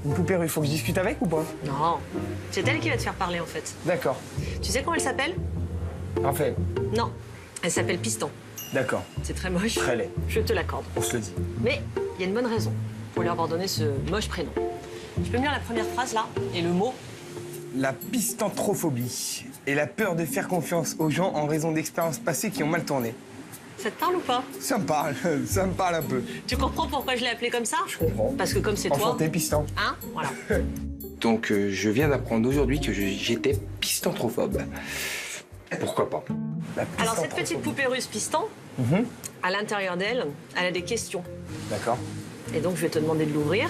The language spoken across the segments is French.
Une poupée russe, faut que je discute avec ou pas? Non, c'est elle qui va te faire parler en fait. D'accord. Tu sais comment elle s'appelle? Raphaël. Non, elle s'appelle Piston. D'accord. C'est très moche. Très laid. Je te l'accorde. On se le dit. Mais il y a une bonne raison pour lui avoir donné ce moche prénom. Tu peux me lire la première phrase là et le mot? La pistantrophobie et la peur de faire confiance aux gens en raison d'expériences passées qui ont mal tourné. Ça te parle ou pas? Ça me parle un peu. Tu comprends pourquoi je l'ai appelé comme ça? Je comprends. Parce que comme c'est toi... Enchanté, piston. Hein? Voilà. Donc je viens d'apprendre aujourd'hui que j'étais pistantrophobe. Pourquoi pas? Alors cette petite poupée russe Piston, à l'intérieur d'elle, elle a des questions. D'accord. Et donc je vais te demander de l'ouvrir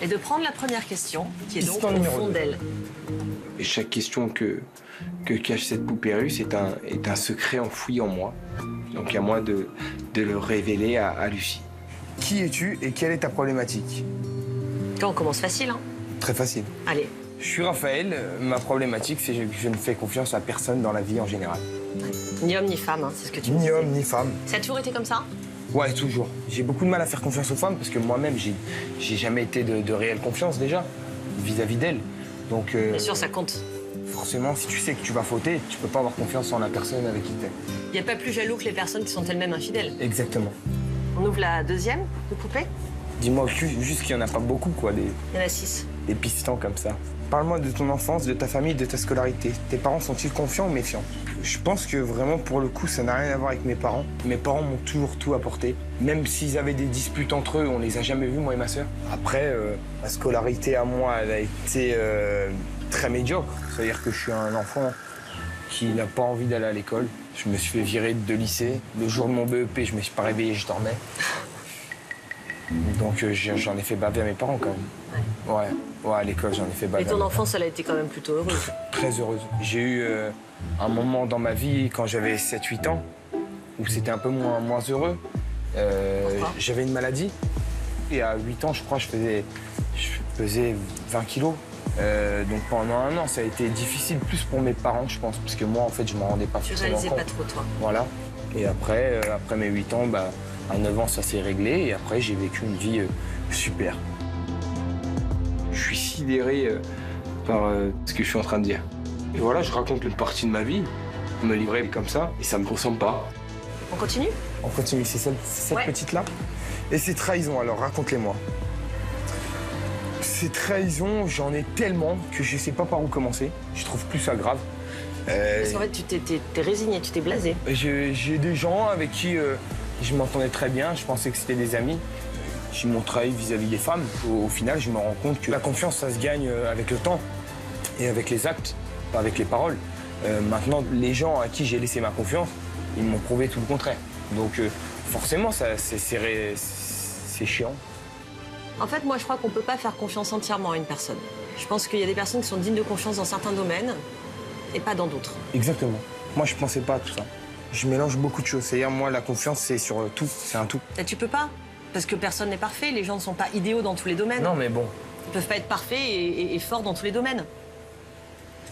et de prendre la première question, qui est donc Piston au numéro fond 2. d'elle. Et chaque question que cache cette poupée russe est un secret enfoui en moi. Donc à moi de le révéler à Lucie. Qui es-tu et quelle est ta problématique? Quand on commence facile, hein? Très facile. Allez. Je suis Raphaël. Ma problématique, c'est que je ne fais confiance à personne dans la vie en général. Ni homme ni femme, hein, c'est ce que tu me Ni disais. homme, ni femme. Ça a toujours été comme ça? Ouais, toujours. J'ai beaucoup de mal à faire confiance aux femmes parce que moi-même, j'ai jamais été de réelle confiance déjà vis-à-vis d'elles. Donc, Bien sûr, ça compte. forcément, si tu sais que tu vas fauter, tu peux pas avoir confiance en la personne avec qui t'es. Il n'y a pas plus jaloux que les personnes qui sont elles-mêmes infidèles. Exactement. On ouvre la deuxième de poupée? Dis-moi juste qu'il y en a pas beaucoup, quoi, Il y en a 6. des pistons comme ça. Parle-moi de ton enfance, de ta famille, de ta scolarité. Tes parents sont-ils confiants ou méfiants? Je pense que vraiment, pour le coup, ça n'a rien à voir avec mes parents. Mes parents m'ont toujours tout apporté. Même s'ils avaient des disputes entre eux, on les a jamais vus, moi et ma sœur. Après, ma scolarité à moi, elle a été très médiocre. C'est-à-dire que je suis un enfant qui n'a pas envie d'aller à l'école. Je me suis fait virer de lycée. Le jour de mon BEP, je me suis pas réveillé, je dormais. Donc j'en ai fait baver à mes parents quand même. Ouais, à l'école, j'en ai fait baver. Et ton enfance, elle a été quand même plutôt heureuse. Très heureuse. J'ai eu un moment dans ma vie, quand j'avais 7-8 ans, où c'était un peu moins heureux. Pourquoi? J'avais une maladie. Et à 8 ans, je crois, je pesais 20 kilos. Donc pendant un an, ça a été difficile, plus pour mes parents, je pense, parce que moi, en fait, je m'en rendais pas Tu forcément réalisais compte. pas trop, toi. Voilà. Et après mes 8 ans, à 9 ans, ça s'est réglé. Et après, j'ai vécu une vie super. Je suis sidéré par ce que je suis en train de dire. Et voilà, je raconte une partie de ma vie, me livrer comme ça, et ça me ressemble pas. On continue? On continue, c'est cette Ouais. petite-là. Et ces trahisons, alors raconte-les-moi. Ces trahisons, j'en ai tellement que je sais pas par où commencer. Je trouve plus ça grave. Parce qu'en fait, tu t'es résigné, tu t'es blasé. J'ai des gens avec qui je m'entendais très bien, je pensais que c'était des amis. Qui m'ont trahi vis-à-vis des femmes. Au final, je me rends compte que la confiance, ça se gagne avec le temps et avec les actes, pas avec les paroles. Maintenant, les gens à qui j'ai laissé ma confiance, ils m'ont prouvé tout le contraire. Donc forcément, c'est chiant. En fait, moi, je crois qu'on peut pas faire confiance entièrement à une personne. Je pense qu'il y a des personnes qui sont dignes de confiance dans certains domaines et pas dans d'autres. Exactement. Moi, je pensais pas à tout ça. Je mélange beaucoup de choses. C'est-à-dire, moi, la confiance, c'est sur tout. C'est un tout. Et tu peux pas, parce que personne n'est parfait. Les gens ne sont pas idéaux dans tous les domaines. Non, mais bon. Ils peuvent pas être parfaits et forts dans tous les domaines.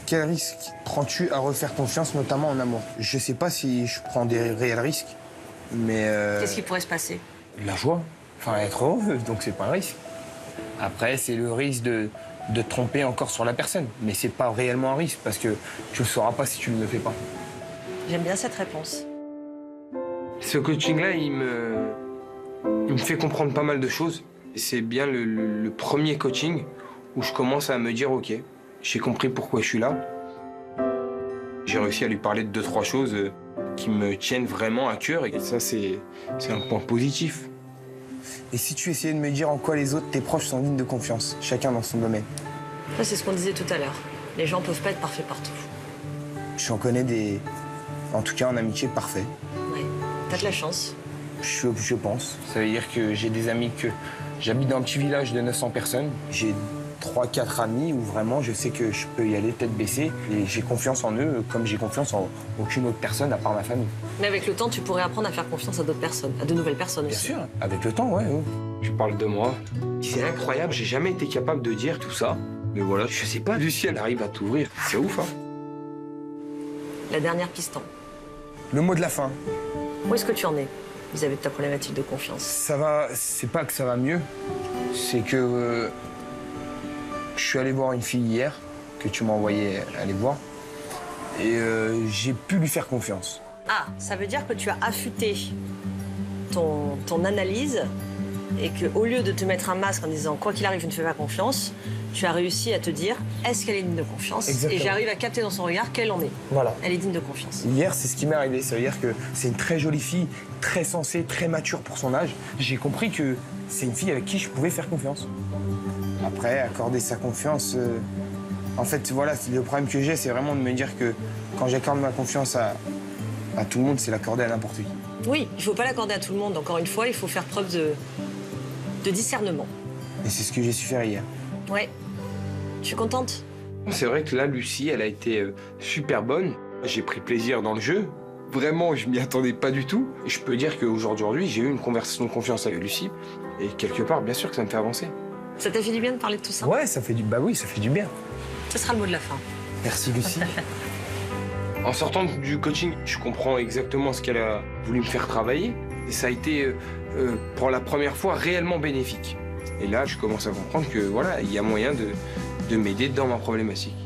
Quel risque prends-tu à refaire confiance, notamment en amour? Je sais pas si je prends des réels risques, mais... Qu'est-ce qui pourrait se passer? La joie. Enfin, être heureux, donc c'est pas un risque. Après, c'est le risque de te tromper encore sur la personne. Mais c'est pas réellement un risque, parce que tu le sauras pas si tu ne le fais pas. J'aime bien cette réponse. Ce coaching-là, il me fait comprendre pas mal de choses. C'est bien le premier coaching où je commence à me dire, OK, j'ai compris pourquoi je suis là. J'ai réussi à lui parler de 2-3 choses qui me tiennent vraiment à cœur. Et ça, c'est un point positif. Et si tu essayais de me dire en quoi les autres, tes proches, sont dignes de confiance, chacun dans son domaine? Ça, c'est ce qu'on disait tout à l'heure. Les gens peuvent pas être parfaits partout. J'en connais des... En tout cas, en amitié, parfait. Ouais. T'as de la chance. Je pense. Ça veut dire que j'ai des amis que... J'habite dans un petit village de 900 personnes. J'ai 3-4 amis où vraiment je sais que je peux y aller tête baissée. Et j'ai confiance en eux comme j'ai confiance en aucune autre personne à part ma famille. Mais avec le temps, tu pourrais apprendre à faire confiance à d'autres personnes, à de nouvelles personnes Bien aussi. sûr, avec le temps, ouais. Je parle de moi. C'est incroyable, j'ai jamais été capable de dire tout ça. Mais voilà, je sais pas, Lucie, elle arrive à t'ouvrir. C'est ouf, hein. La dernière piston. Le mot de la fin. Où est-ce que tu en es vis-à-vis de ta problématique de confiance? Ça va, c'est pas que ça va mieux, c'est que suis allé voir une fille hier, que tu m'as envoyé aller voir, et j'ai pu lui faire confiance. Ah, ça veut dire que tu as affûté ton analyse et qu'au lieu de te mettre un masque en disant quoi qu'il arrive, je ne fais pas confiance, tu as réussi à te dire est-ce qu'elle est digne de confiance? Exactement. Et j'arrive à capter dans son regard qu'elle en est. Voilà. Elle est digne de confiance. Hier, c'est ce qui m'est arrivé. Ça veut dire que c'est une très jolie fille, très sensée, très mature pour son âge. J'ai compris que c'est une fille avec qui je pouvais faire confiance. Après, accorder sa confiance... En fait, voilà, le problème que j'ai, c'est vraiment de me dire que quand j'accorde ma confiance à tout le monde, c'est l'accorder à n'importe qui. Oui, il ne faut pas l'accorder à tout le monde. Encore une fois, il faut faire preuve de discernement. Et c'est ce que j'ai su faire hier. Ouais. Je suis contente. C'est vrai que là, Lucie, elle a été super bonne. J'ai pris plaisir dans le jeu. Vraiment, je m'y attendais pas du tout. Et je peux dire qu'aujourd'hui, j'ai eu une conversation de confiance avec Lucie. Et quelque part, bien sûr que ça me fait avancer. Ça t'a fait du bien de parler de tout ça? Ouais, ça fait du... Bah oui, ça fait du bien. Ce sera le mot de la fin. Merci, Lucie. En sortant du coaching, je comprends exactement ce qu'elle a voulu me faire travailler. Et ça a été, pour la première fois, réellement bénéfique. Et là, je commence à comprendre que voilà, il y a moyen de m'aider dans ma problématique.